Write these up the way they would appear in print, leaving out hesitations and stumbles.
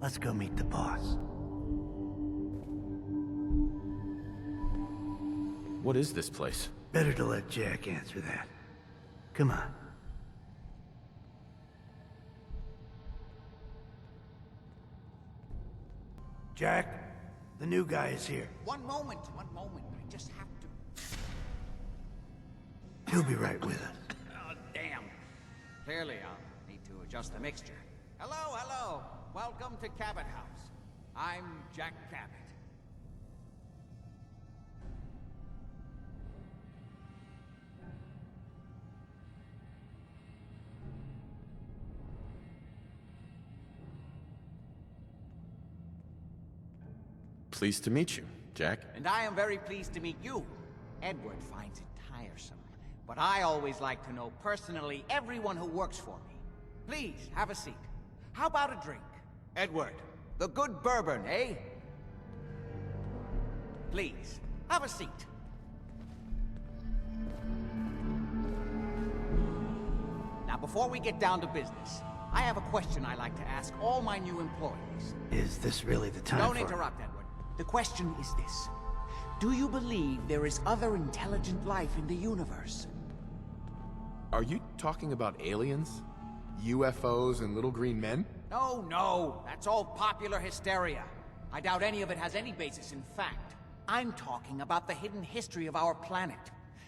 Let's go meet the boss. What is this place? Better to let Jack answer that. Come on. Jack, the new guy is here. One moment. I just have to... He'll be right with us. Oh, damn. Clearly, I'll need to adjust the mixture. Hello. Welcome to Cabot House. I'm Jack Cabot. Pleased to meet you, Jack. And I am very pleased to meet you. Edward finds it tiresome, but I always like to know personally everyone who works for me. Please, have a seat. How about a drink? Edward, the good bourbon, eh? Please, have a seat. Now, before we get down to business, I have a question I like to ask all my new employees. Is this really the time Don't interrupt, Edward. The question is this. Do you believe there is other intelligent life in the universe? Are you talking about aliens? UFOs and little green men? No, that's all popular hysteria. I doubt any of it has any basis in fact. I'm talking about the hidden history of our planet.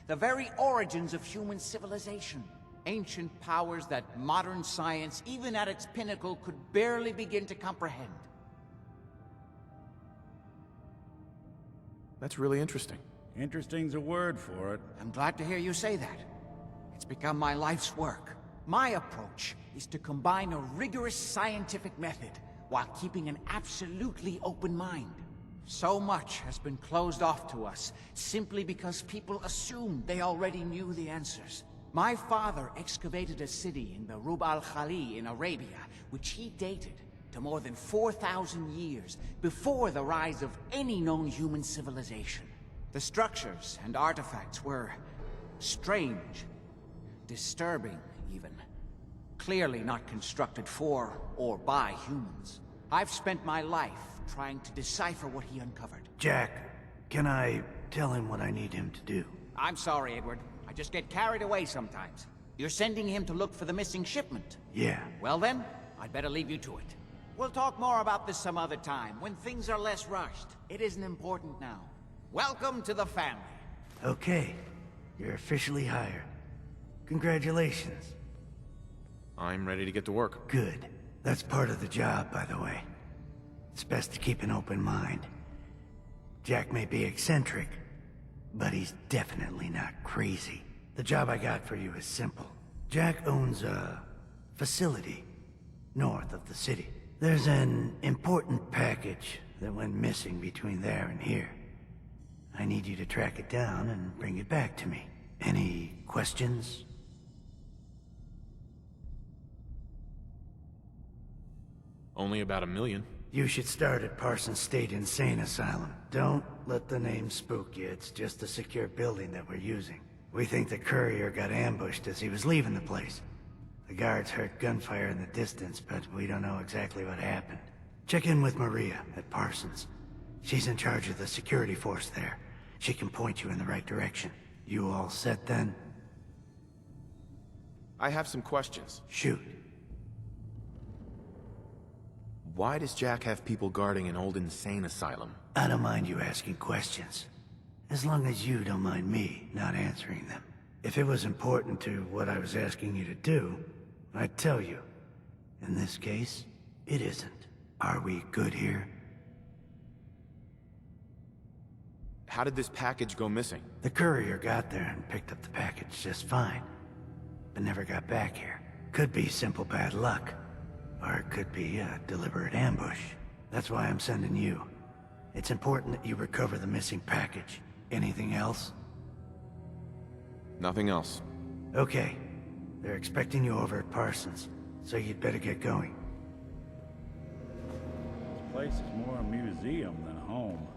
The very origins of human civilization. Ancient powers that modern science, even at its pinnacle, could barely begin to comprehend. That's really interesting. Interesting's a word for it. I'm glad to hear you say that. It's become my life's work. My approach is to combine a rigorous scientific method while keeping an absolutely open mind. So much has been closed off to us simply because people assumed they already knew the answers. My father excavated a city in the Rub al-Khali in Arabia, which he dated to more than 4,000 years before the rise of any known human civilization. The structures and artifacts were strange, disturbing even. Clearly not constructed for or by humans. I've spent my life trying to decipher what he uncovered. Jack, can I tell him what I need him to do? I'm sorry, Edward. I just get carried away sometimes. You're sending him to look for the missing shipment? Yeah. Well then, I'd better leave you to it. We'll talk more about this some other time, when things are less rushed. It isn't important now. Welcome to the family. Okay. You're officially hired. Congratulations. I'm ready to get to work. Good. That's part of the job, by the way. It's best to keep an open mind. Jack may be eccentric, but he's definitely not crazy. The job I got for you is simple. Jack owns a facility north of the city. There's an important package that went missing between there and here. I need you to track it down and bring it back to me. Any questions? Only about 1 million. You should start at Parsons State Insane Asylum. Don't let the name spook you. It's just a secure building that we're using. We think the courier got ambushed as he was leaving the place. The guards heard gunfire in the distance, but we don't know exactly what happened. Check in with Maria at Parsons. She's in charge of the security force there. She can point you in the right direction. You all set then? I have some questions. Shoot. Why does Jack have people guarding an old insane asylum? I don't mind you asking questions. As long as you don't mind me not answering them. If it was important to what I was asking you to do, I'd tell you. In this case, it isn't. Are we good here? How did this package go missing? The courier got there and picked up the package just fine, but never got back here. Could be simple bad luck, or it could be a deliberate ambush. That's why I'm sending you. It's important that you recover the missing package. Anything else? Nothing else. Okay. They're expecting you over at Parsons, so you'd better get going. This place is more a museum than a home.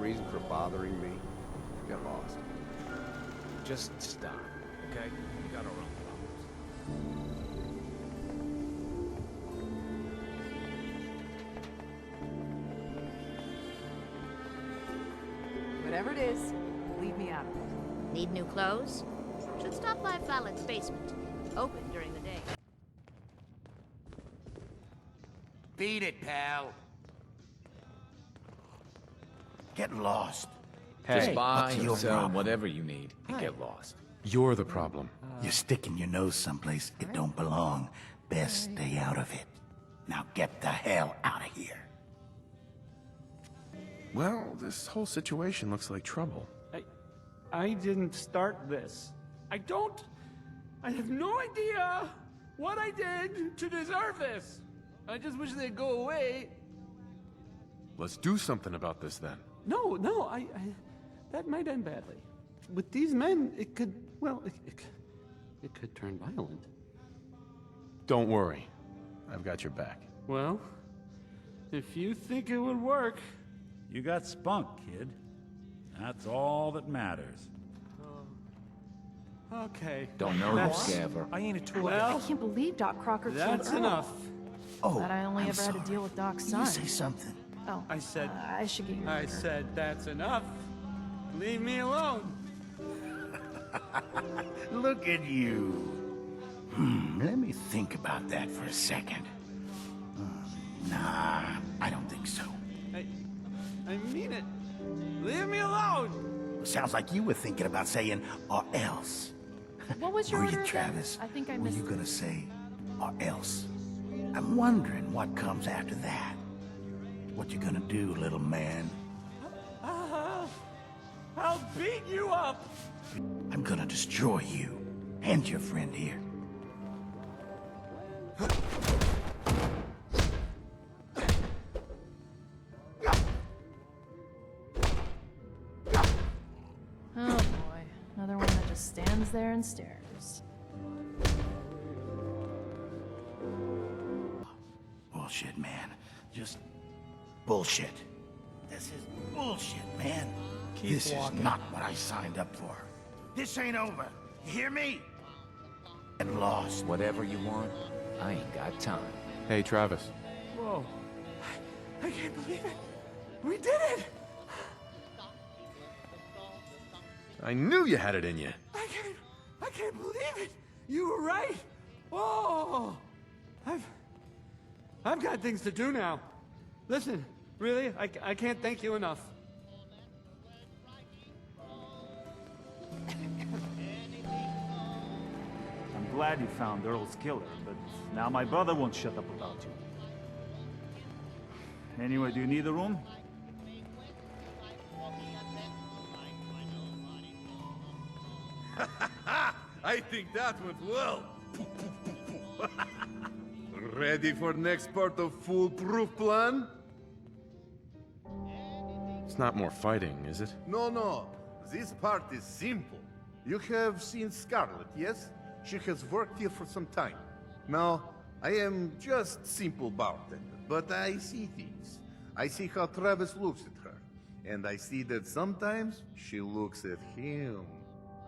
reason for bothering me? Get lost. Just stop, okay? We got our own problems. Whatever it is, leave me out of it. Need new clothes? Should stop by Fallon's basement. Open during the day. Beat it, pal. Get lost. Just buy what's and your sell problem? whatever you need and get lost. You're the problem. You're sticking your nose someplace it don't belong. Best stay out of it. Now get the hell out of here. Well, this whole situation looks like trouble. I didn't start this. I have no idea what I did to deserve this. I just wish they'd go away. Let's do something about this then. No, that might end badly. With these men, it could, well, it could turn violent. Don't worry. I've got your back. Well, if you think it would work. You got spunk, kid. That's all that matters. Okay. Don't know That's- who's Gaver. I ain't a tool. Well, I can't believe Doc Crocker killed that's Earl. enough. Oh, Glad I only I'm ever had to sorry. deal with Doc's Did son. you say something? Oh, I said- I should get you. I said that's enough. Leave me alone. Look at you. Let me think about that for a second. Nah, I don't think so. I mean it. Leave me alone. Sounds like you were thinking about saying, or else. What was your Were order you, again? Travis? I think I Were missed you it. gonna say, or else? I'm wondering what comes after that. What you gonna do, little man? I'll beat you up. I'm gonna destroy you and your friend here. Oh boy, another one that just stands there and stares. Bullshit, man. Just bullshit. This is bullshit, man. This is not what I signed up for. This ain't over. You hear me? Get lost. Whatever you want, I ain't got time. Hey, Travis. Whoa. I can't believe it. We did it. I knew you had it in you. I can't believe it. You were right. Oh. I've got things to do now. Listen, really, I can't thank you enough. I'm glad you found Earl's killer, but now my brother won't shut up about you. Anyway, do you need a room? I think that went well. Ready for next part of foolproof plan? It's not more fighting, is it? No. This part is simple. You have seen Scarlett, yes? She has worked here for some time. Now, I am just simple bartender, but I see things. I see how Travis looks at her, and I see that sometimes she looks at him.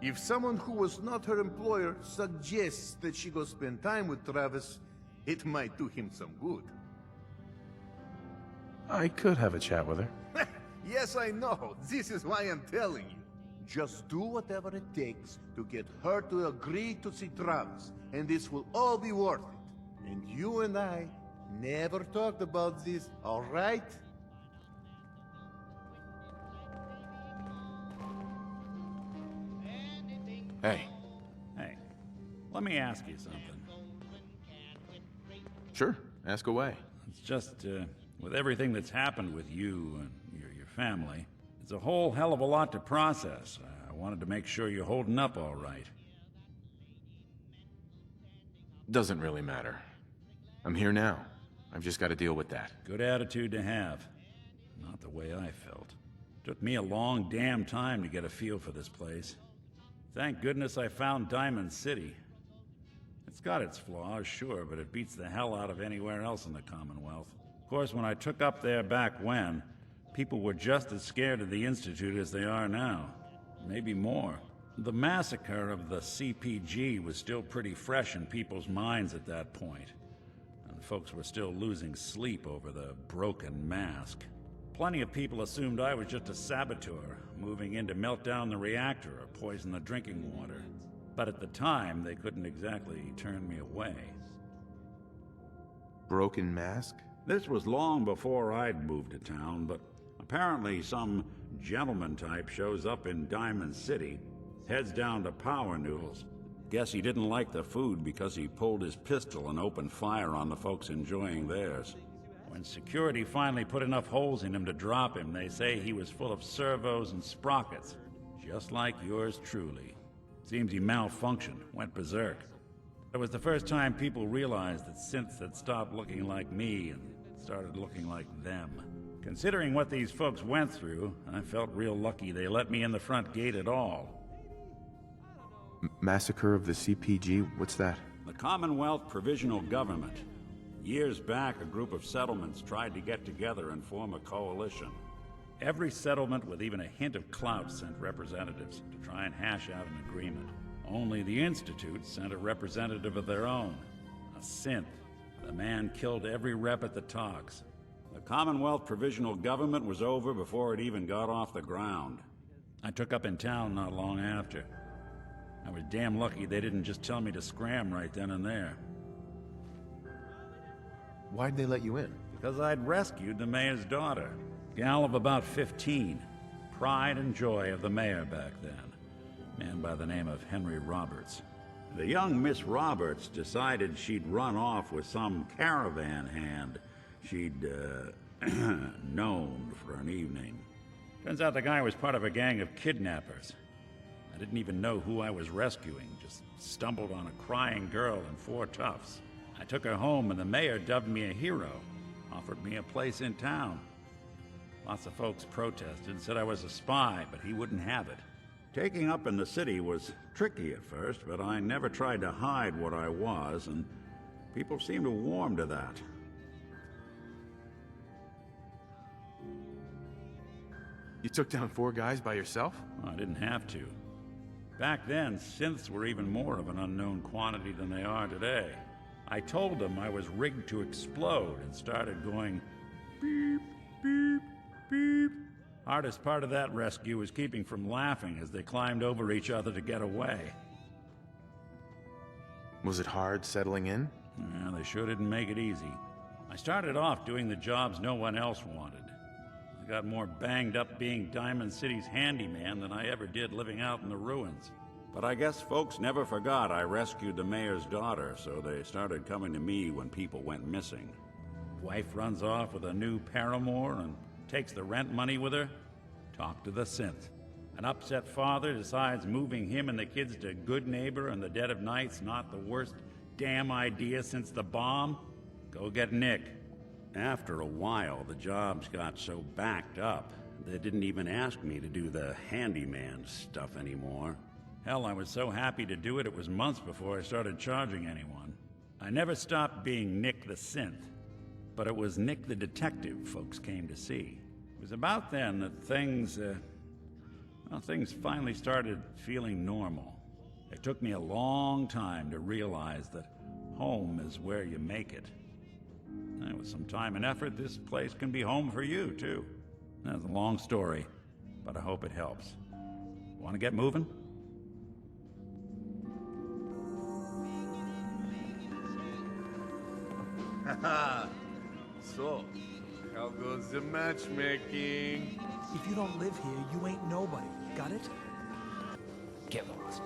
If someone who was not her employer suggests that she go spend time with Travis, it might do him some good. I could have a chat with her. Yes, I know. This is why I'm telling you. Just do whatever it takes to get her to agree to see Travis, and this will all be worth it. And you and I never talked about this, all right? Hey. Hey, let me ask you something. Sure, ask away. It's just, with everything that's happened with you and your family, it's a whole hell of a lot to process. I wanted to make sure you're holding up all right. Doesn't really matter. I'm here now. I've just got to deal with that. Good attitude to have. Not the way I felt. Took me a long damn time to get a feel for this place. Thank goodness I found Diamond City. It's got its flaws, sure, but it beats the hell out of anywhere else in the Commonwealth. Of course, when I took up there back when, People were just as scared of the Institute as they are now. Maybe more. The massacre of the CPG was still pretty fresh in people's minds at that point, and folks were still losing sleep over the broken mask. Plenty of people assumed I was just a saboteur, moving in to melt down the reactor or poison the drinking water. But at the time, they couldn't exactly turn me away. Broken mask? This was long before I'd moved to town, but apparently some gentleman type shows up in Diamond City, heads down to Power Noodles. Guess he didn't like the food because he pulled his pistol and opened fire on the folks enjoying theirs. When security finally put enough holes in him to drop him, they say he was full of servos and sprockets, just like yours truly. Seems he malfunctioned, went berserk. It was the first time people realized that synths had stopped looking like me and started looking like them. Considering what these folks went through, I felt real lucky they let me in the front gate at all. Massacre of the CPG? What's that? The Commonwealth Provisional Government. Years back, a group of settlements tried to get together and form a coalition. Every settlement with even a hint of clout sent representatives to try and hash out an agreement. Only the Institute sent a representative of their own, a synth. The man killed every rep at the talks. The Commonwealth Provisional Government was over before it even got off the ground. I took up in town not long after. I was damn lucky they didn't just tell me to scram right then and there. Why'd they let you in? Because I'd rescued the mayor's daughter. Gal of about 15. Pride and joy of the mayor back then. Man by the name of Henry Roberts. The young Miss Roberts decided she'd run off with some caravan hand she'd, known for an evening. Turns out the guy was part of a gang of kidnappers. I didn't even know who I was rescuing, just stumbled on a crying girl and 4 toughs. I took her home and the mayor dubbed me a hero, offered me a place in town. Lots of folks protested, said I was a spy, but he wouldn't have it. Taking up in the city was tricky at first, but I never tried to hide what I was, and people seemed to warm to that. You took down 4 guys by yourself? Well, I didn't have to. Back then, synths were even more of an unknown quantity than they are today. I told them I was rigged to explode and started going beep, beep, beep. Hardest part of that rescue was keeping from laughing as they climbed over each other to get away. Was it hard settling in? Yeah, they sure didn't make it easy. I started off doing the jobs no one else wanted. I got more banged up being Diamond City's handyman than I ever did living out in the ruins. But I guess folks never forgot I rescued the mayor's daughter, so they started coming to me when people went missing. Wife runs off with a new paramour and takes the rent money with her. Talk to the synth. An upset father decides moving him and the kids to Goodneighbor in the dead of night's not the worst damn idea since the bomb. Go get Nick. After a while, the jobs got so backed up, they didn't even ask me to do the handyman stuff anymore. Hell, I was so happy to do it, it was months before I started charging anyone. I never stopped being Nick the synth, but it was Nick the detective folks came to see. It was about then that things finally started feeling normal. It took me a long time to realize that home is where you make it. And with some time and effort, this place can be home for you, too. That's a long story, but I hope it helps. Want to get moving? Haha. So, how goes the matchmaking? If you don't live here, you ain't nobody. Got it? Get lost.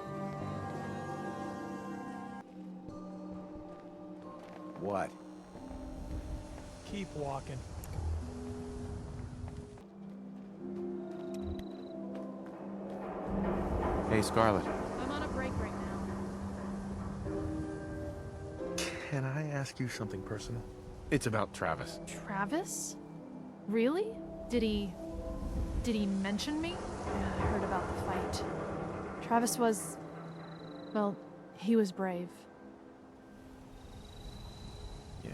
What? Keep walking. Hey, Scarlett. I'm on a break right now. Can I ask you something personal? It's about Travis. Travis? Really? Did he mention me? Yeah, I heard about the fight. Travis was... well, he was brave. Yeah?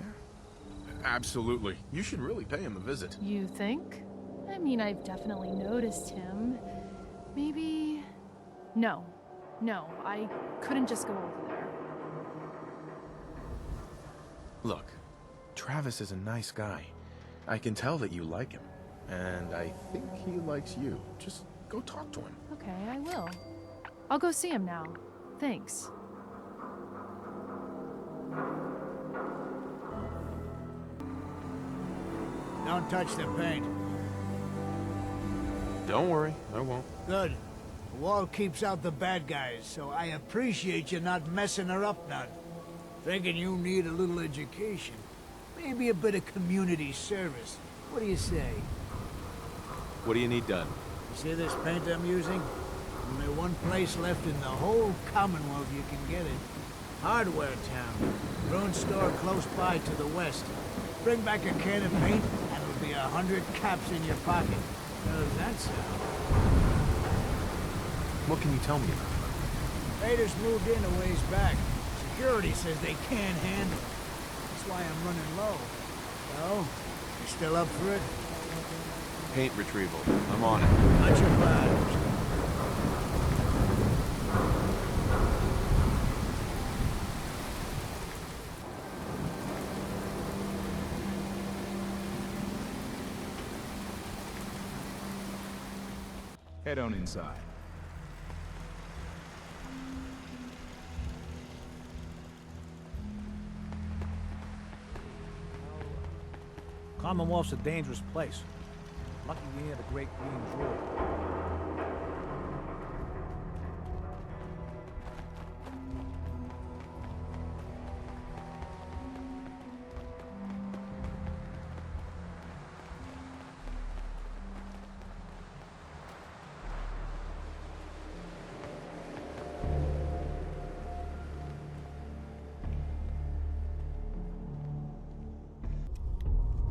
Absolutely. You should really pay him a visit. You think? I mean, I've definitely noticed him. Maybe... No, I couldn't just go over there. Look, Travis is a nice guy. I can tell that you like him. And I think he likes you. Just go talk to him. Okay, I will. I'll go see him now. Thanks. Don't touch the paint. Don't worry, I won't. Good. The wall keeps out the bad guys, so I appreciate you not messing her up none. Thinking you need a little education. Maybe a bit of community service. What do you say? What do you need done? You see this paint I'm using? Only one place left in the whole Commonwealth you can get it. Hardware Town. Drone store close by to the west. Bring back a can of paint, and it'll be 100 caps in your pocket. How does that sound? What can you tell me about it? Raiders moved in a ways back. Security says they can't handle it. That's why I'm running low. So, you still up for it? Paint retrieval. I'm on it. Much obliged. Head on inside. Commonwealth's a dangerous place. Lucky we had the Great Green Jewel.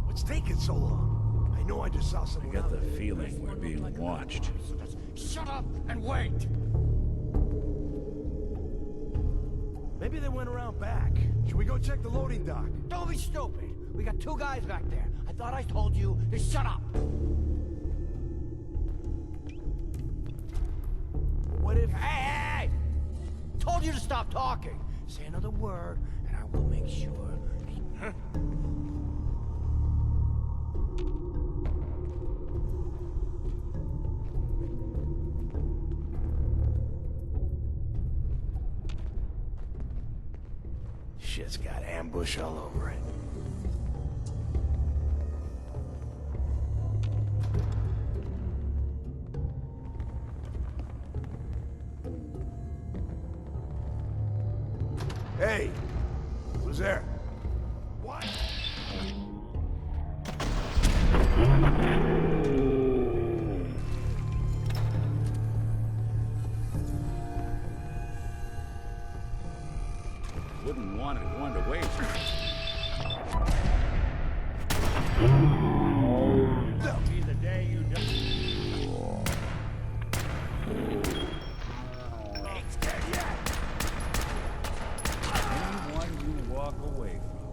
What's taking so long? I know I just saw I someone get out the there. feeling we're being watched. Shut up and wait! Maybe they went around back. Should we go check the loading dock? Don't be stupid. We got two guys back there. I thought I told you to shut up. What if... Hey! Told you to stop talking. Say another word, and I will make sure. Huh? Shit's got ambush all over it. Hey! Who's there? What? Wouldn't want it one to waste. That'll be the day you die. Ain't dead yet. Anyone you walk away from.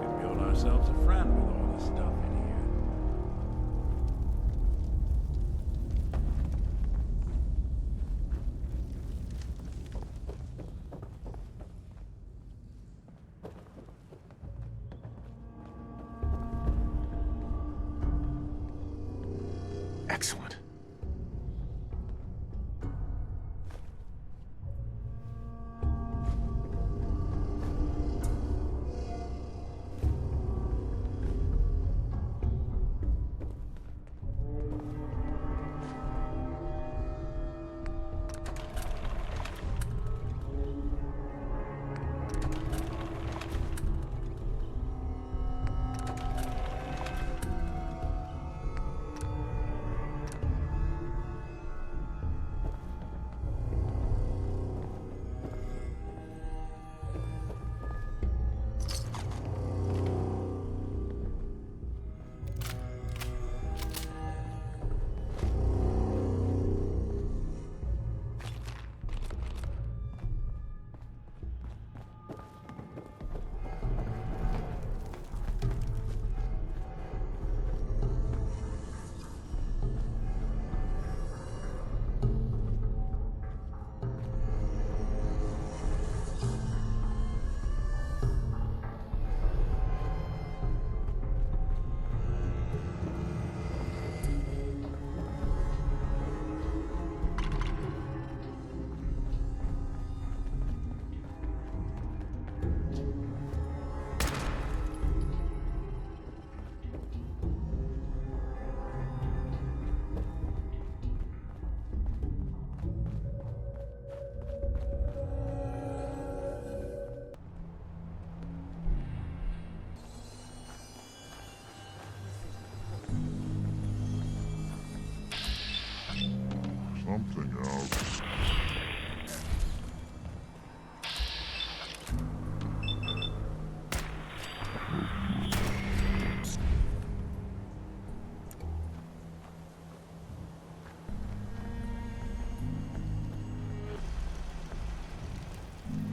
Could build ourselves a friend with all this stuff in here. Excellent.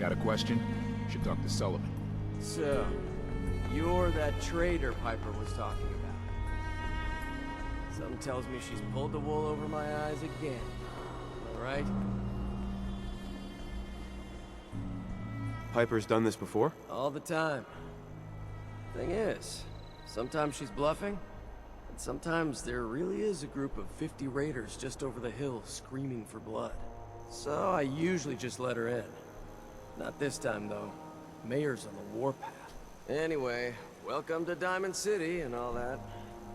Got a question? Should talk to Sullivan. So, you're that traitor Piper was talking about. Something tells me she's pulled the wool over my eyes again. All right? Piper's done this before? All the time. Thing is, sometimes she's bluffing, and sometimes there really is a group of 50 raiders just over the hill screaming for blood. So I usually just let her in. Not this time, though. Mayor's on the warpath. Anyway, welcome to Diamond City and all that.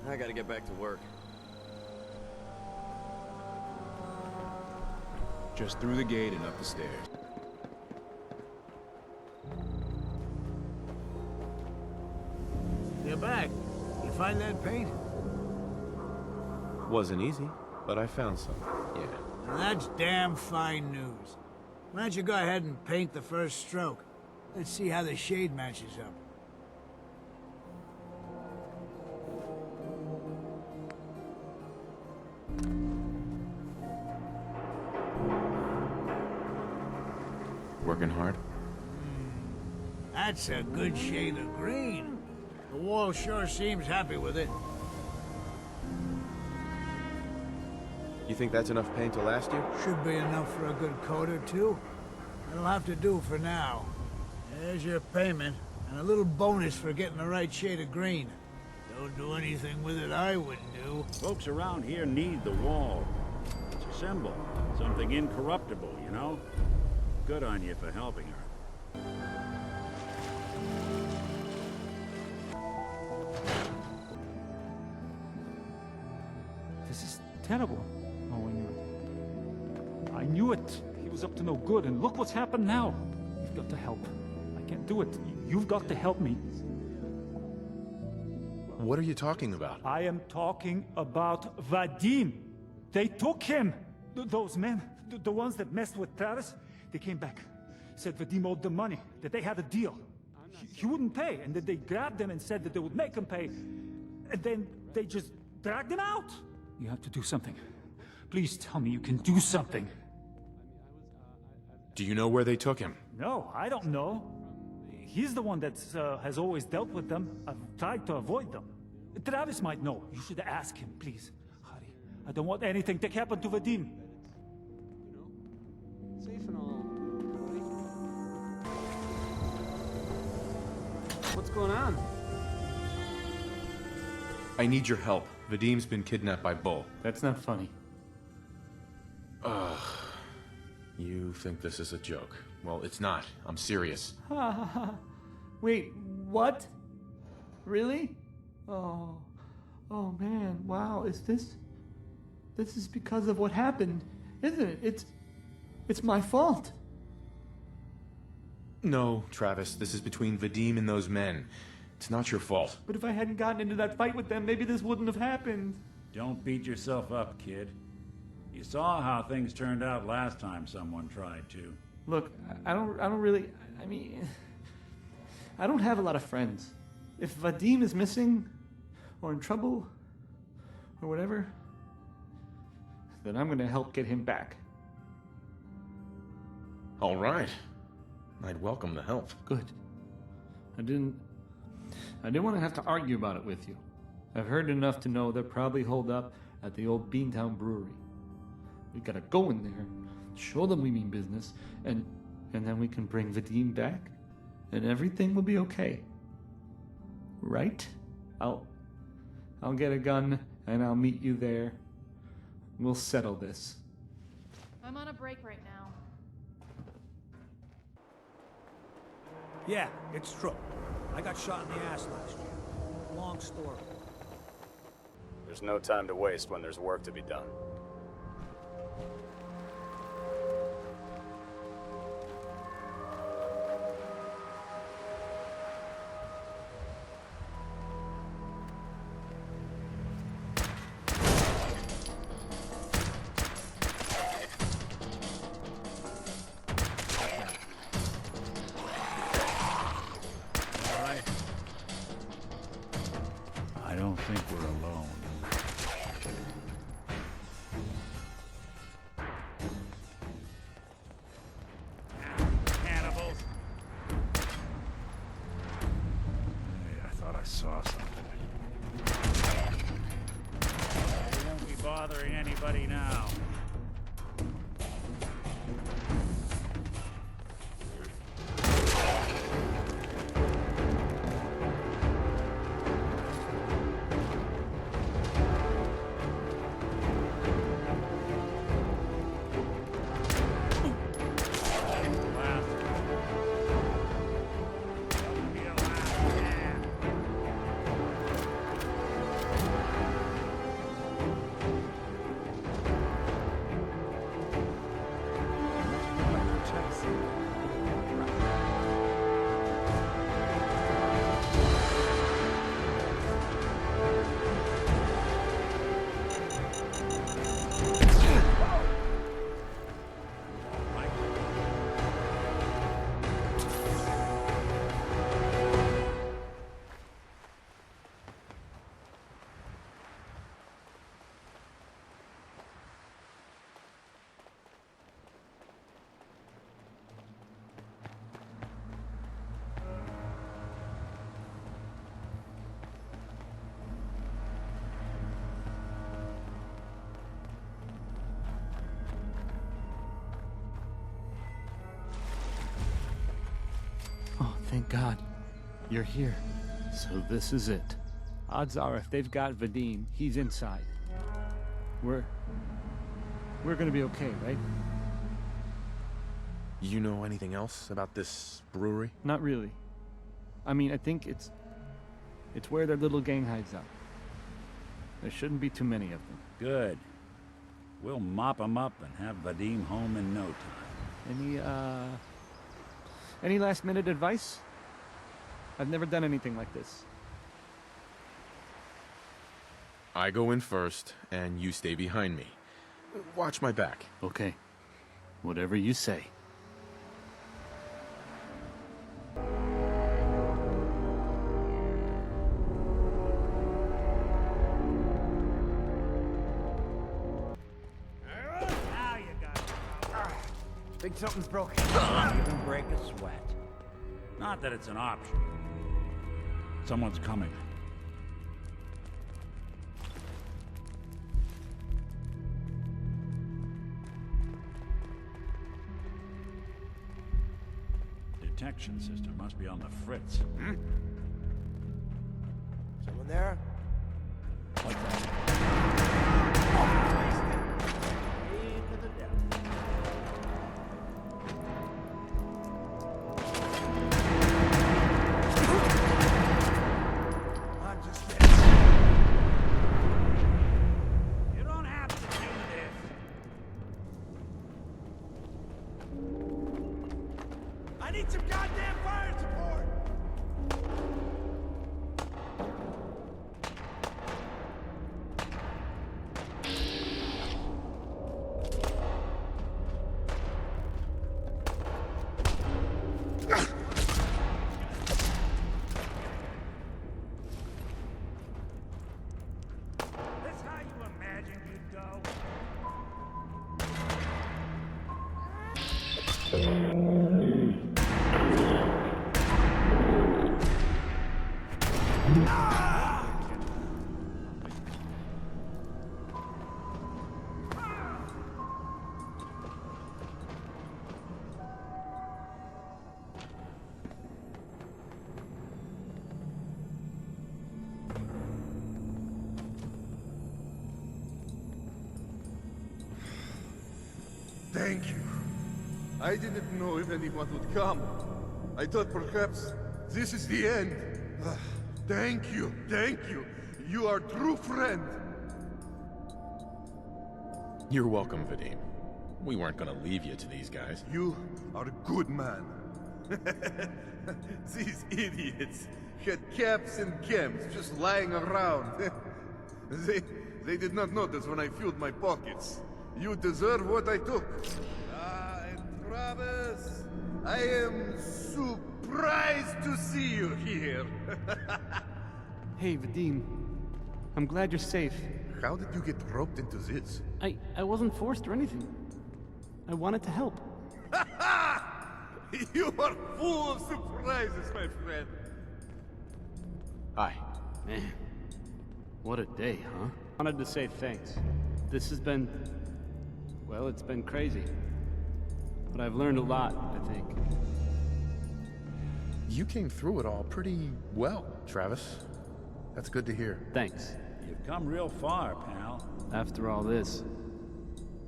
I gotta get back to work. Just through the gate and up the stairs. You're back. You find that paint? Wasn't easy, but I found some. Yeah. Well, that's damn fine news. Why don't you go ahead and paint the first stroke? Let's see how the shade matches up. Working hard? That's a good shade of green. The wall sure seems happy with it. You think that's enough paint to last you? Should be enough for a good coat or two. That'll have to do for now. There's your payment, and a little bonus for getting the right shade of green. Don't do anything with it I wouldn't do. Folks around here need the wall. It's a symbol. Something incorruptible, you know? Good on you for helping her. This is terrible. Oh, I knew it. I knew it. He was up to no good, and look what's happened now. You've got to help. I can't do it. You've got to help me. What are you talking about? I am talking about Vadim. They took him. Those men, the ones that messed with Travis, they came back. Said Vadim owed them money, that they had a deal. He wouldn't pay, and then they grabbed him and said that they would make him pay. And then they just dragged him out. You have to do something. Please tell me you can do something. Do you know where they took him? No, I don't know. He's the one that has always dealt with them. I've tried to avoid them. Travis might know. You should ask him, please. Hurry. I don't want anything to happen to Vadim. Safe and all. What's going on? I need your help. Vadim's been kidnapped by Bull. That's not funny. Ugh. You think this is a joke. Well, it's not. I'm serious. Wait, what? Really? Oh man, wow, this is because of what happened, isn't it? It's my fault. No, Travis, this is between Vadim and those men. It's not your fault. But if I hadn't gotten into that fight with them, maybe this wouldn't have happened. Don't beat yourself up, kid. You saw how things turned out last time someone tried to. Look, I don't really, I mean, I don't have a lot of friends. If Vadim is missing, or in trouble, or whatever, then I'm gonna help get him back. All right. I'd welcome the help. Good. I didn't want to have to argue about it with you. I've heard enough to know they're probably holed up at the old Beantown Brewery. We gotta go in there, show them we mean business, and then we can bring Vadim back, and everything will be okay. Right? I'll get a gun, and I'll meet you there. We'll settle this. I'm on a break right now. Yeah, it's true. I got shot in the ass last year. Long story. There's no time to waste when there's work to be done. I don't think we're alone. Cannibals! bothering anybody now. Thank God. You're here. So this is it. Odds are if they've got Vadim, he's inside. We're gonna be okay, right? You know anything else about this brewery? Not really. I mean, I think it's where their little gang hides out. There shouldn't be too many of them. Good. We'll mop them up and have Vadim home in no time. Any last-minute advice? I've never done anything like this. I go in first, and you stay behind me. Watch my back. Okay. Whatever you say. Now you got it. Think something's broken. Even break a sweat. Not that it's an option. Someone's coming. Detection system must be on the fritz. Someone there? What's that? To the devil. I'm just kidding. You don't have to do this. I need some goddamn fire support. That's how you imagined you'd go. Thank you. I didn't know if anyone would come. I thought perhaps this is the end. Thank you, thank you. You are a true friend. You're welcome, Vadim. We weren't gonna leave you to these guys. You are a good man. These idiots had caps and chems just lying around. They did not notice when I filled my pockets. You deserve what I took. And Travis, I am surprised to see you here. Hey, Vadim. I'm glad you're safe. How did you get roped into this? I wasn't forced or anything. I wanted to help. You are full of surprises, my friend. Hi. Man, what a day, huh? Wanted to say thanks. This has been... well, it's been crazy. But I've learned a lot, I think. You came through it all pretty well, Travis. That's good to hear. Thanks. You've come real far, pal. After all this,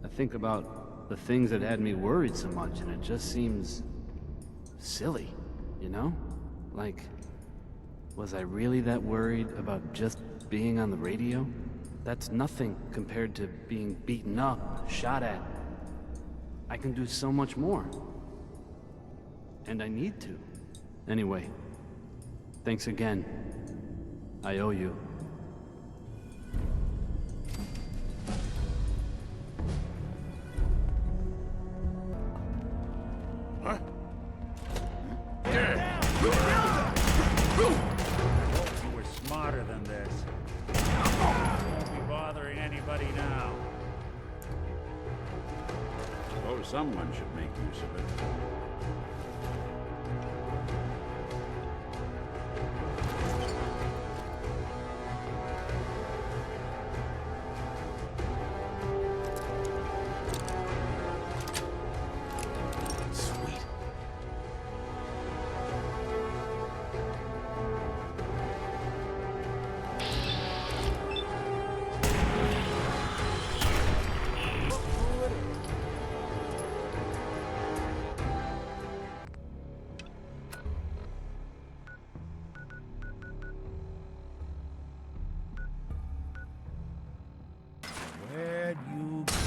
I think about the things that had me worried so much, and it just seems... silly, you know? Like, was I really that worried about just being on the radio? That's nothing compared to being beaten up, shot at. I can do so much more. And I need to. Anyway, thanks again. I owe you. Huh? You were smarter than this. Won't be bothering anybody now. Suppose someone should make use of it. Where'd you go?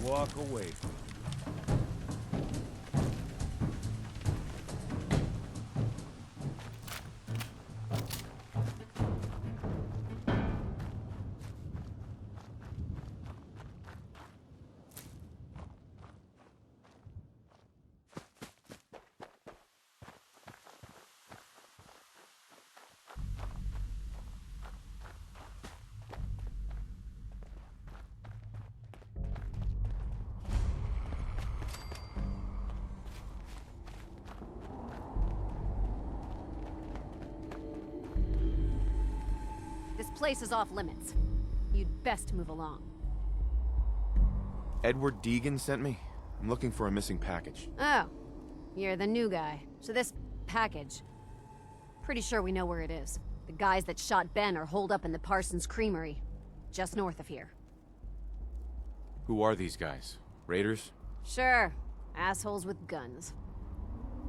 Walk away from. place is off limits. You'd best move along. Edward Deegan sent me. I'm looking for a missing package. Oh, you're the new guy. So this package... Pretty sure we know where it is. The guys that shot Ben are holed up in the Parsons Creamery, just north of here. Who are these guys? Raiders? Sure. Assholes with guns.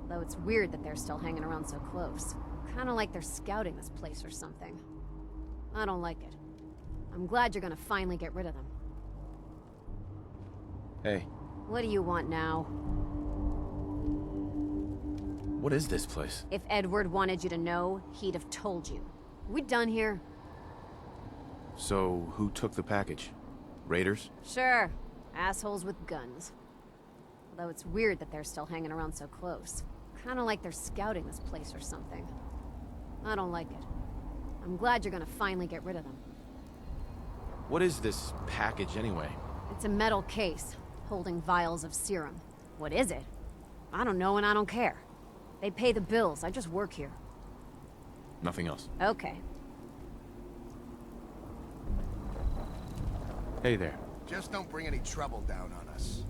Though it's weird that they're still hanging around so close. Kinda like they're scouting this place or something. I don't like it. I'm glad you're gonna finally get rid of them. Hey. What do you want now? What is this place? If Edward wanted you to know, he'd have told you. We done here? So, who took the package? Raiders? Sure. Assholes with guns. Although it's weird that they're still hanging around so close. Kinda like they're scouting this place or something. I don't like it. I'm glad you're gonna finally get rid of them. What is this package anyway? It's a metal case, holding vials of serum. What is it? I don't know and I don't care. They pay the bills, I just work here. Nothing else. Okay. Hey there. Just don't bring any trouble down on us.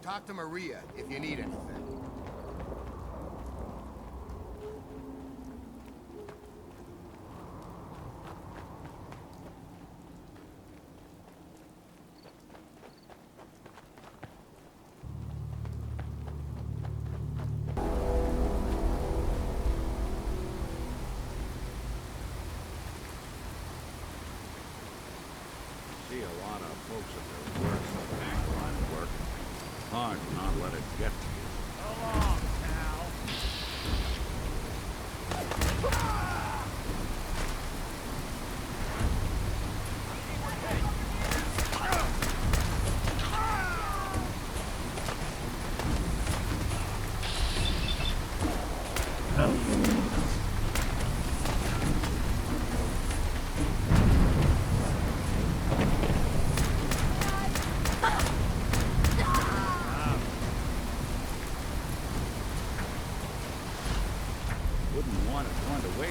Talk to Maria if you need anything. See a lot of folks at their work, back line of work. Hard to not let it get to you. So long, pal. Wouldn't want it turned away.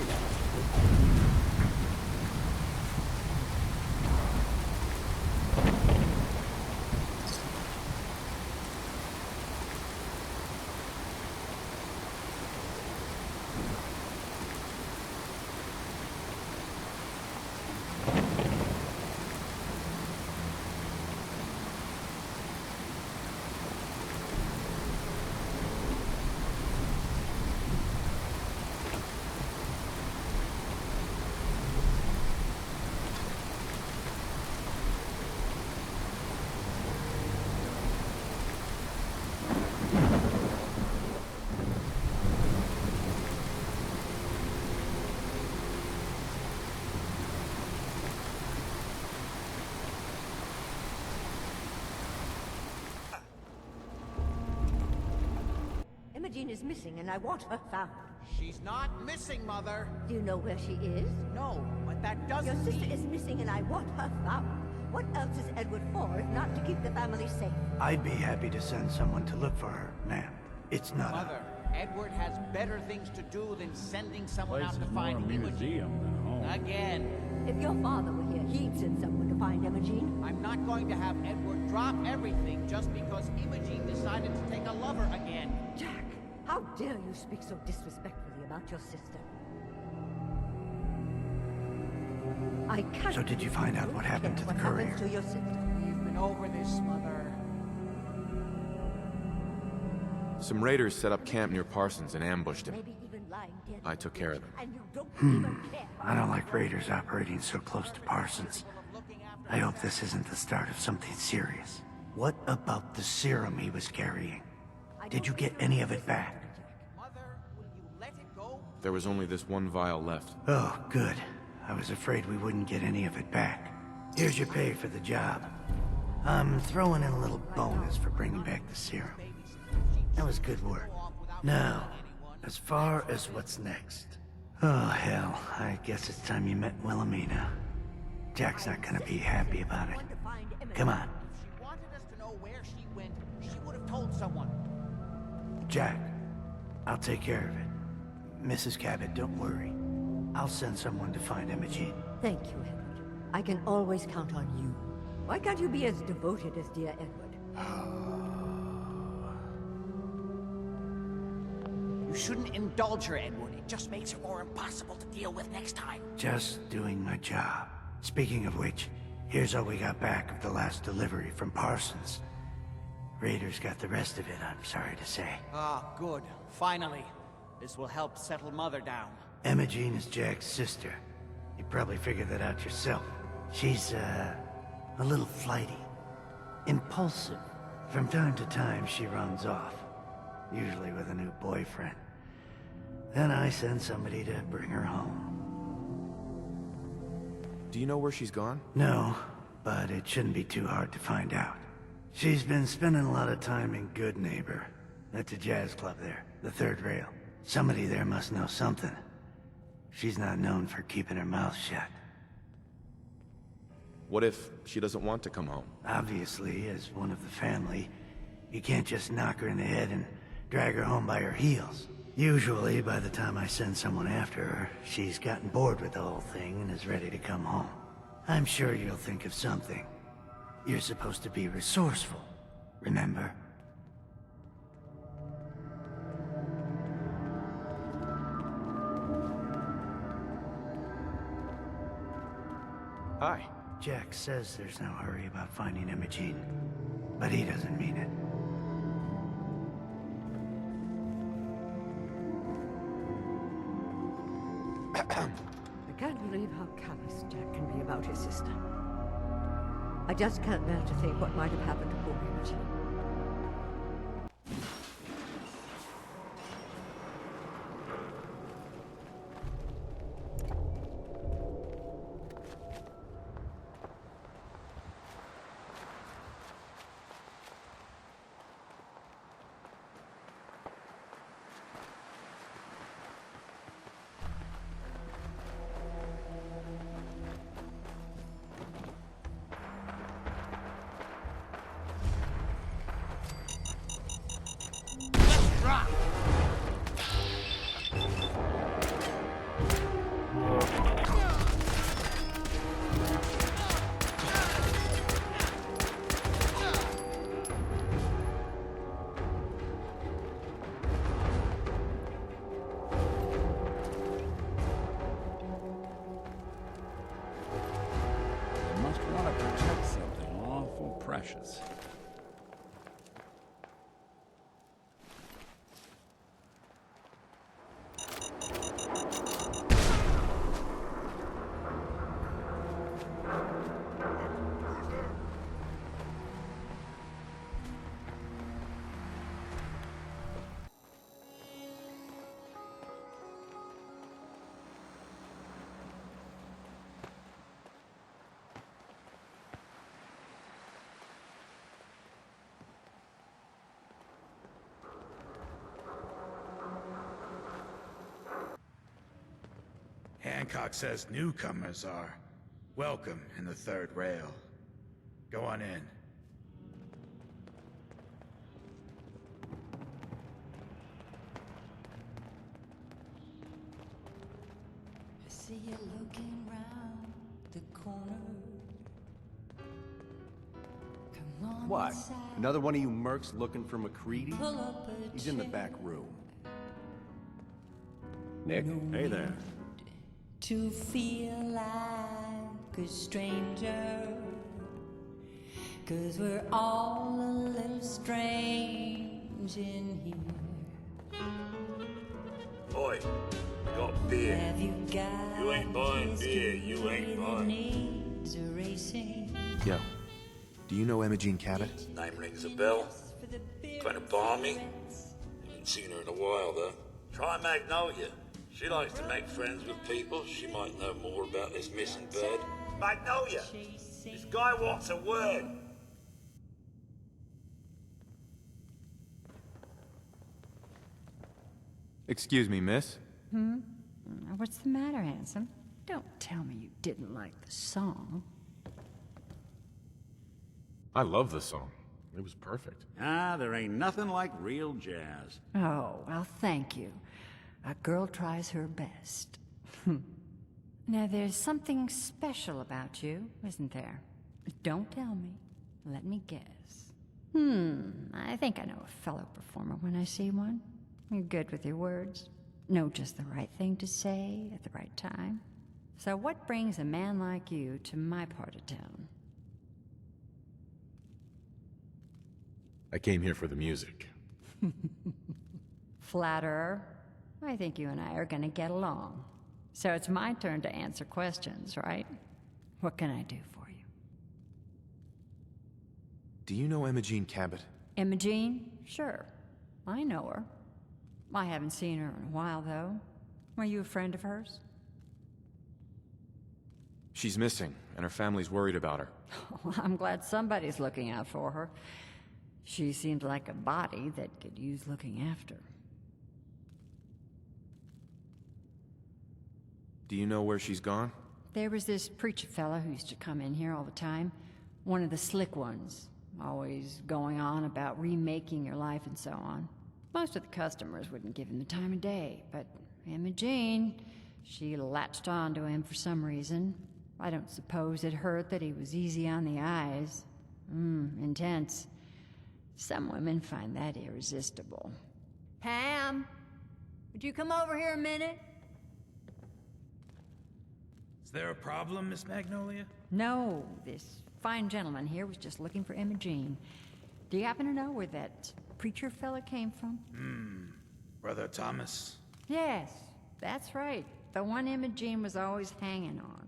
Imogene is missing, and I want her found. She's not missing, Mother. Do you know where she is? No, but that doesn't Your sister mean... is missing, and I want her found. What else is Edward for, if not to keep the family safe? I'd be happy to send someone to look for her, ma'am. It's not Mother, Edward has better things to do than sending someone Place out to is more find a museum than home. Again. If your father were here, he'd send someone to find Imogene. I'm not going to have Edward drop everything just because Imogene decided to take a lover again. Jack, how dare you speak so disrespectfully about your sister? I can't... So did you find out what happened to the courier? Happens to your sister? We've been over this, Mother. Some raiders set up camp near Parsons and ambushed him. Maybe even lying dead. I took care of them. And you don't even care. I don't like raiders operating so close to Parsons. I hope this isn't the start of something serious. What about the serum he was carrying? Did you get any of it back? There was only this one vial left. Oh, good. I was afraid we wouldn't get any of it back. Here's your pay for the job. I'm throwing in a little bonus for bringing back the serum. That was good work. Now, as far as what's next. Oh, hell. I guess it's time you met Wilhelmina. Jack's not gonna be happy about it. Come on. If she wanted us to know where she went, she would have told someone. Jack, I'll take care of it. Mrs. Cabot, don't worry. I'll send someone to find Imogene. Thank you, Edward. I can always count on you. Why can't you be as devoted as dear Edward? You shouldn't indulge her, Edward. It just makes her more impossible to deal with next time. Just doing my job. Speaking of which, here's all we got back of the last delivery from Parsons. Raiders got the rest of it, I'm sorry to say. Ah, good. Finally. This will help settle Mother down. Imogene is Jack's sister. You probably figured that out yourself. She's, a little flighty. Impulsive. From time to time, she runs off. Usually with a new boyfriend. Then I send somebody to bring her home. Do you know where she's gone? No, but it shouldn't be too hard to find out. She's been spending a lot of time in Goodneighbor. That's a jazz club there, the third rail. Somebody there must know something. She's not known for keeping her mouth shut. What if she doesn't want to come home? Obviously, as one of the family, you can't just knock her in the head and drag her home by her heels. Usually, by the time I send someone after her, she's gotten bored with the whole thing and is ready to come home. I'm sure you'll think of something. You're supposed to be resourceful, remember? Hi. Jack says there's no hurry about finding Imogene, but he doesn't mean it. I can't believe how callous Jack can be about his sister. I just can't bear to think what might have happened to poor Imogene. Precious. Hancock says newcomers are welcome in the third rail. Go on in. I see you looking round the corner. Come on What? inside. Another one of you mercs looking for MacCready? Pull up a He's in the chair. back room. Nick. Hey there. To feel like a stranger, 'cause we're all a little strange in here. Boy, we got beer. Have you got You ain't buying beer, you ain't buying. needs erasing? Yo, do you know Imogene Cabot? Name rings a bell. Kind of balmy. Haven't seen her in a while, though. Try Magnolia. She likes to make friends with people. She might know more about this missing bird. Magnolia! This guy wants a word. Excuse me, miss. What's the matter, handsome? Don't tell me you didn't like the song. I love the song. It was perfect. There ain't nothing like real jazz. Oh, well, thank you. A girl tries her best. Now, there's something special about you, isn't there? Don't tell me. Let me guess. I think I know a fellow performer when I see one. You're good with your words. Know just the right thing to say at the right time. So what brings a man like you to my part of town? I came here for the music. Flatterer. I think you and I are gonna get along. So it's my turn to answer questions, right? What can I do for you? Do you know Imogene Cabot? Imogene? Sure. I know her. I haven't seen her in a while, though. Were you a friend of hers? She's missing, and her family's worried about her. Well, I'm glad somebody's looking out for her. She seemed like a body that could use looking after. Do you know where she's gone? There was this preacher fella who used to come in here all the time. One of the slick ones. Always going on about remaking your life and so on. Most of the customers wouldn't give him the time of day, but Imogene, she latched on to him for some reason. I don't suppose it hurt that he was easy on the eyes. Intense. Some women find that irresistible. Ham, would you come over here a minute? Is there a problem, Miss Magnolia? No, this fine gentleman here was just looking for Imogene. Do you happen to know where that preacher fella came from? Brother Thomas? Yes, that's right. The one Imogene was always hanging on.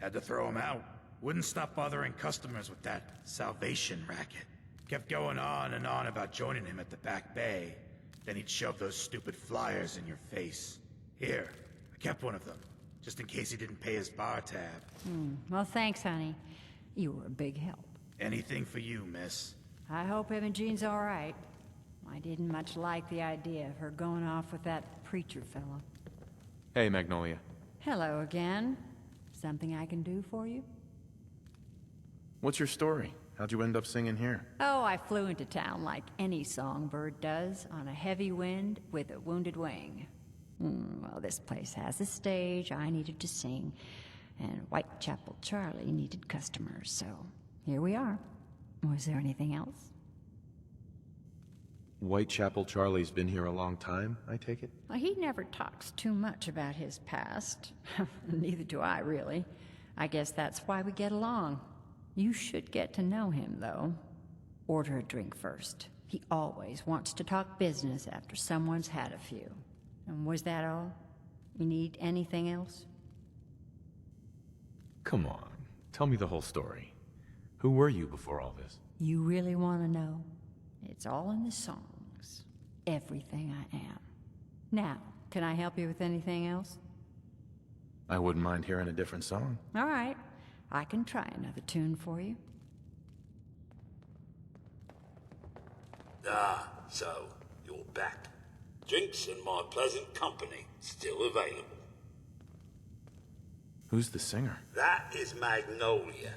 Had to throw him out. Wouldn't stop bothering customers with that salvation racket. Kept going on and on about joining him at the back bay. Then he'd shove those stupid flyers in your face. Here, I kept one of them, just in case he didn't pay his bar tab. Well, thanks, honey. You were a big help. Anything for you, miss. I hope Imogene's all right. I didn't much like the idea of her going off with that preacher fella. Hey, Magnolia. Hello again. Something I can do for you? What's your story? How'd you end up singing here? Oh, I flew into town like any songbird does, on a heavy wind with a wounded wing. Well, this place has a stage, I needed to sing, and Whitechapel Charlie needed customers, so here we are. Was there anything else? Whitechapel Charlie's been here a long time, I take it? Well, he never talks too much about his past. Neither do I, really. I guess that's why we get along. You should get to know him, though. Order a drink first. He always wants to talk business after someone's had a few. And was that all? You need anything else? Come on, tell me the whole story. Who were you before all this? You really want to know? It's all in the songs. Everything I am. Now, can I help you with anything else? I wouldn't mind hearing a different song. All right. I can try another tune for you. So, you're back. Drinks and my pleasant company still available. Who's the singer? That is Magnolia,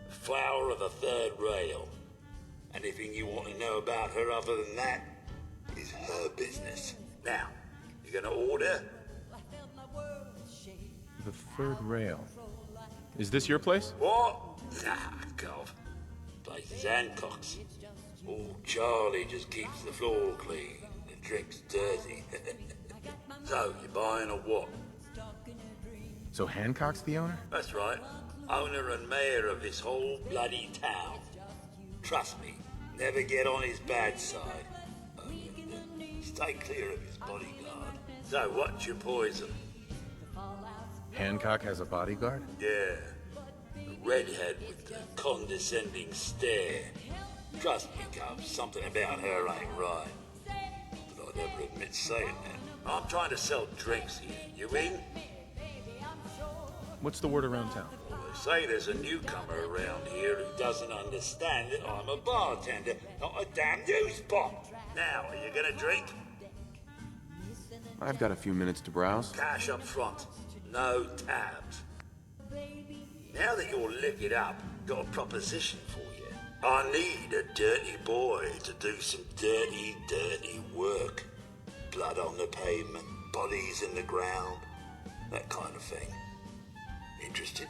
the flower of the third rail. Anything you want to know about her other than that is her business. Now, you gonna order? The third rail. Is this your place? What? Nah, golf. Place is Hancock's. Old Charlie just keeps the floor clean and drinks dirty. So, you buying or what? So Hancock's the owner? That's right. Owner and mayor of this whole bloody town. Trust me, never get on his bad side. Stay clear of his bodyguard. So, what's your poison? Hancock has a bodyguard? Yeah. The redhead with the condescending stare. Trust me, Cub, something about her ain't right. But I'd never admit saying that. I'm trying to sell drinks here. You in? What's the word around town? Well, say there's a newcomer around here who doesn't understand that I'm a bartender, not a damn news bot. Now, are you gonna drink? I've got a few minutes to browse. Cash up front, no tabs. Now that you're liquored up, got a proposition for you. I need a dirty boy to do some dirty, dirty work. Blood on the pavement, bodies in the ground, that kind of thing. Interested?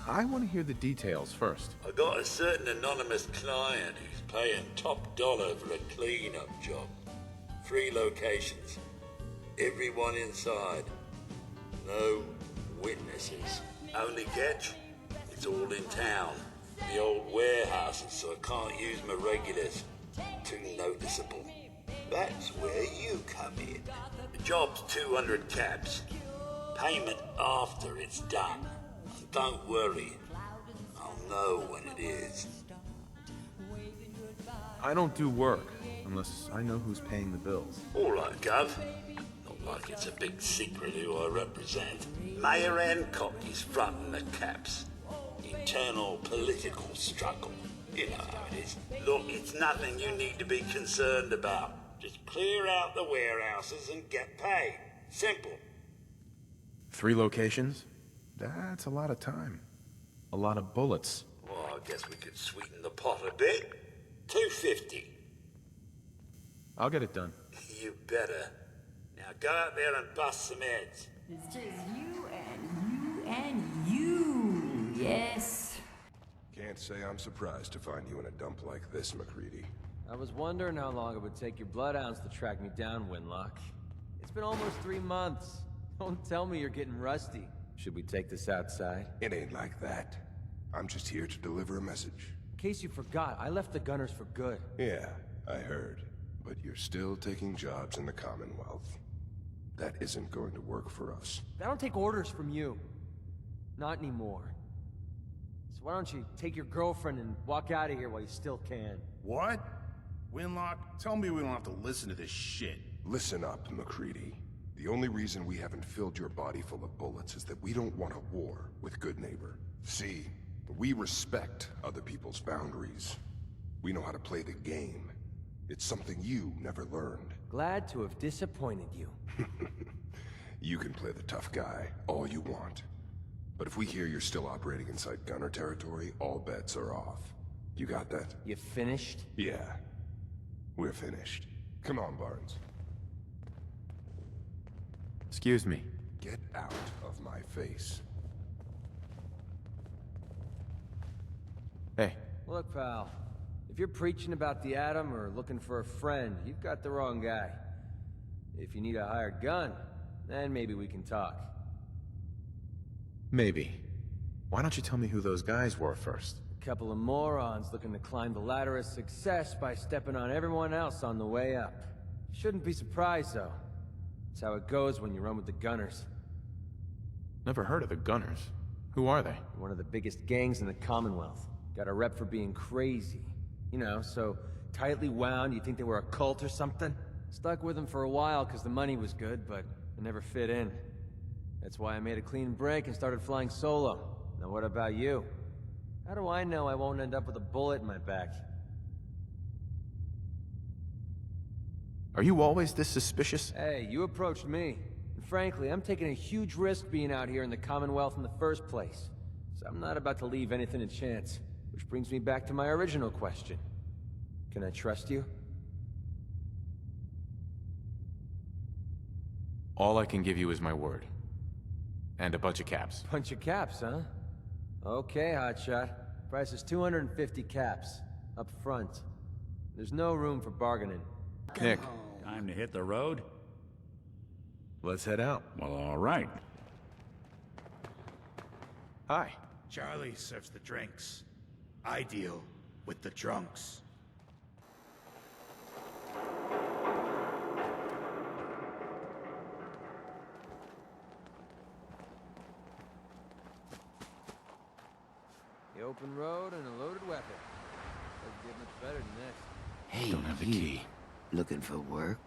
I want to hear the details first. I got a certain anonymous client who's paying top dollar for a clean-up job. 3 locations. Everyone inside. No witnesses. Only catch? It's all in town. The old Wearhouse, so I can't use my regulars. Too noticeable. That's where you come in. The job's 200 caps. Payment after it's done. And don't worry. I'll know when it is. I don't do work unless I know who's paying the bills. All right, Gov. Not like it's a big secret who I represent. Mayor Hancock is fronting the caps. Internal political struggle. You know how it is. Look, it's nothing you need to be concerned about. Just clear out the warehouses and get paid. Simple. 3 locations? That's a lot of time. A lot of bullets. Well, I guess we could sweeten the pot a bit. $250. I'll get it done. You better. Now go out there and bust some heads. It's just you and you and you. Yes. Can't say I'm surprised to find you in a dump like this, MacCready. I was wondering how long it would take your bloodhounds to track me down, Winlock. It's been almost 3 months. Don't tell me you're getting rusty. Should we take this outside? It ain't like that. I'm just here to deliver a message. In case you forgot, I left the Gunners for good. Yeah, I heard. But you're still taking jobs in the Commonwealth. That isn't going to work for us. I don't take orders from you. Not anymore. So why don't you take your girlfriend and walk out of here while you still can? What? Winlock, tell me we don't have to listen to this shit. Listen up, MacCready. The only reason we haven't filled your body full of bullets is that we don't want a war with Goodneighbor. See, we respect other people's boundaries. We know how to play the game. It's something you never learned. Glad to have disappointed you. You can play the tough guy all you want. But if we hear you're still operating inside Gunner territory, all bets are off. You got that? You finished? Yeah. We're finished. Come on, Barnes. Excuse me. Get out of my face. Hey. Look, pal. If you're preaching about the atom or looking for a friend, you've got the wrong guy. If you need a hired gun, then maybe we can talk. Maybe. Why don't you tell me who those guys were first? A couple of morons looking to climb the ladder of success by stepping on everyone else on the way up. Shouldn't be surprised, though. It's how it goes when you run with the Gunners. Never heard of the Gunners. Who are they? One of the biggest gangs in the Commonwealth. Got a rep for being crazy. You know, so tightly wound you think they were a cult or something? Stuck with them for a while because the money was good, but it never fit in. That's why I made a clean break and started flying solo. Now what about you? How do I know I won't end up with a bullet in my back? Are you always this suspicious? Hey, you approached me. And frankly, I'm taking a huge risk being out here in the Commonwealth in the first place. So I'm not about to leave anything to chance. Which brings me back to my original question. Can I trust you? All I can give you is my word. And a bunch of caps. Bunch of caps, huh? Okay, hotshot. Price is 250 caps. Up front. There's no room for bargaining. Nick. Time to hit the road? Let's head out. Well, all right. Hi. Charlie serves the drinks. I deal with the drunks. The open road and a loaded weapon. Doesn't get much better than this. Hey, Don't have the key. Looking for work?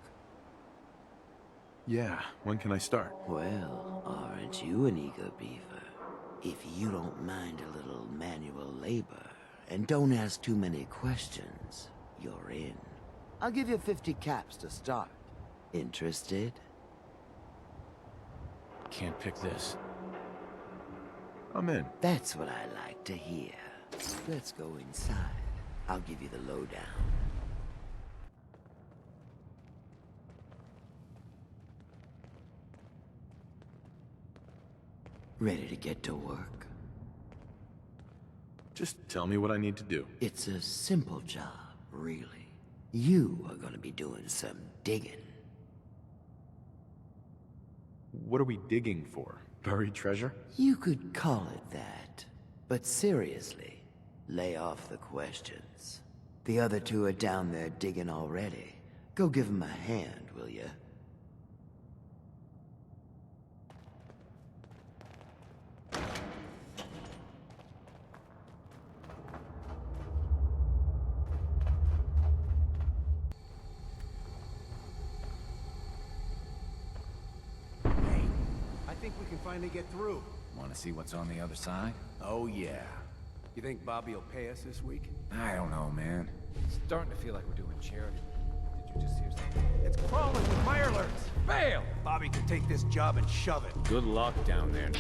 Yeah, when can I start? Well, aren't you an eager beaver? If you don't mind a little manual labor, and don't ask too many questions, you're in. I'll give you 50 caps to start. Interested? Can't pick this. I'm in. That's what I like to hear. Let's go inside. I'll give you the lowdown. Ready to get to work? Just tell me what I need to do. It's a simple job, really. You are gonna be doing some digging. What are we digging for? Buried treasure? You could call it that. But seriously, lay off the questions. The other two are down there digging already. Go give them a hand, will ya? I think we can finally get through. Want to see what's on the other side? Oh, yeah. You think Bobbi will pay us this week? I don't know, man. It's starting to feel like we're doing charity. Did you just hear something? It's crawling with mirelurks. Fail! Bobbi can take this job and shove it. Good luck down there.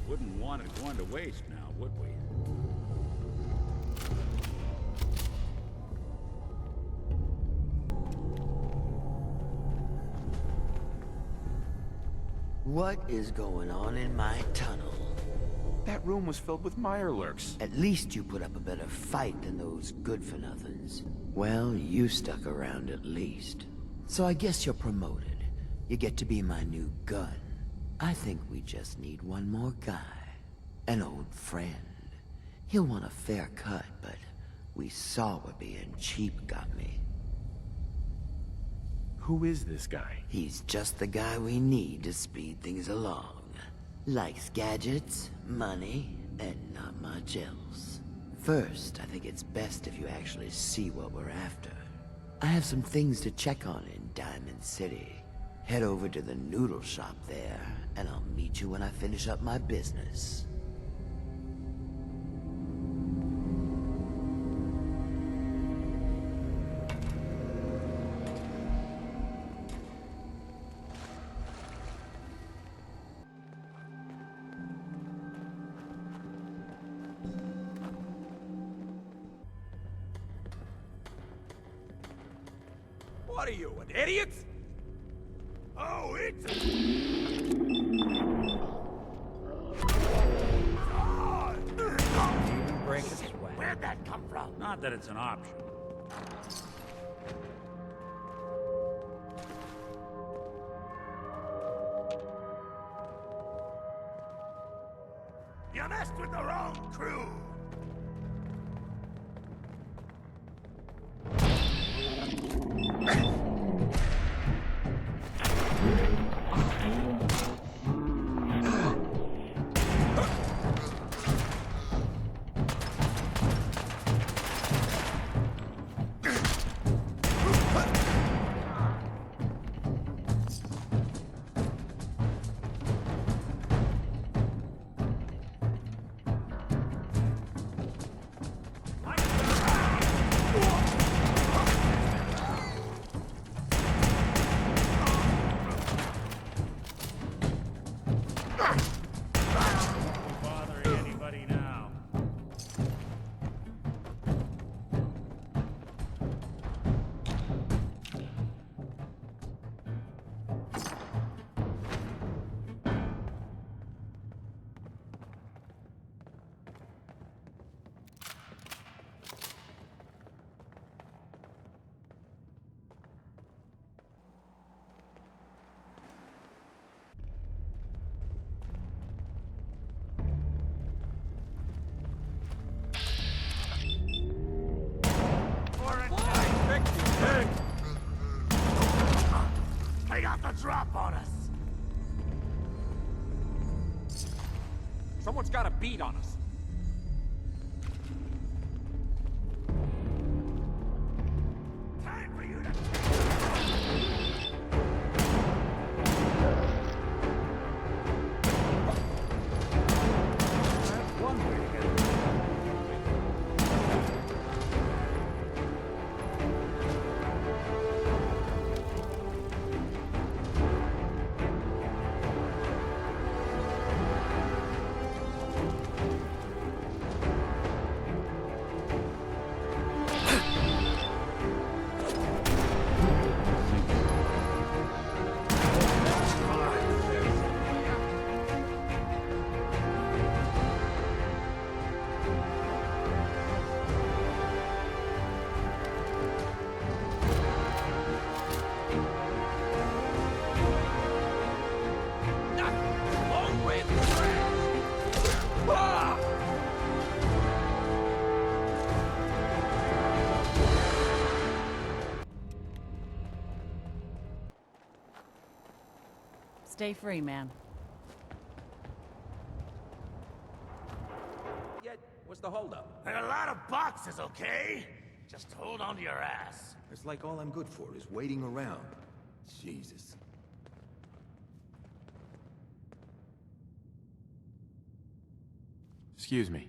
Wouldn't want it going to waste now, would we? What is going on in my tunnel? That room was filled with mirelurks. At least you put up a better fight than those good-for-nothings. Well, you stuck around at least. So I guess you're promoted. You get to be my new gun. I think we just need one more guy. An old friend. He'll want a fair cut, but we saw what being cheap got me. Who is this guy? He's just the guy we need to speed things along. Likes gadgets, money, and not much else. First, I think it's best if you actually see what we're after. I have some things to check on in Diamond City. Head over to the noodle shop there, and I'll meet you when I finish up my business. What are you, an idiot? Oh, it's... Break a sweat. Where'd that come from? Not that it's an option. You messed with the wrong crew. a drop on us. Someone's got a beat on us. Time for you to... That's one way to get it. Stay free, man. Yet, what's the holdup? There are a lot of boxes, okay? Just hold on to your ass. It's like all I'm good for is waiting around. Jesus. Excuse me.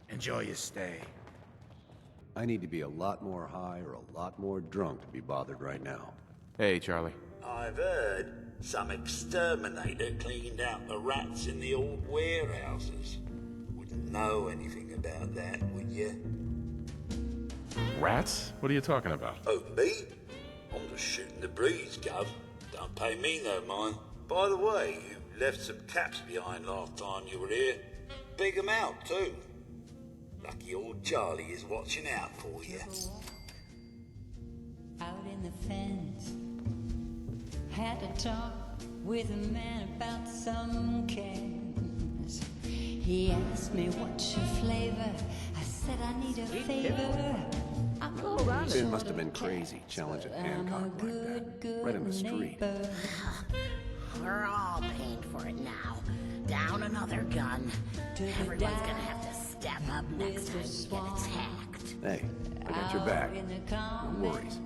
Enjoy your stay. I need to be a lot more high or a lot more drunk to be bothered right now. Hey, Charlie. I've heard some exterminator cleaned out the rats in the old warehouses. Wouldn't know anything about that, would you? Rats? What are you talking about? Oh, me? I'm just shooting the breeze, Gov. Don't pay me no mind. By the way, you left some caps behind last time you were here. Big 'em out, too. Lucky old Charlie is watching out for you. Out in the fence, had to talk with a man about some cans. He asked me what's your flavor. I said I need a favor. It must have been crazy challenging Hancock like that, right in the street. We're all paying for it now. Down another gun. Everyone's gonna have to step up next time he gets attacked. Hey, I got your back. No worries.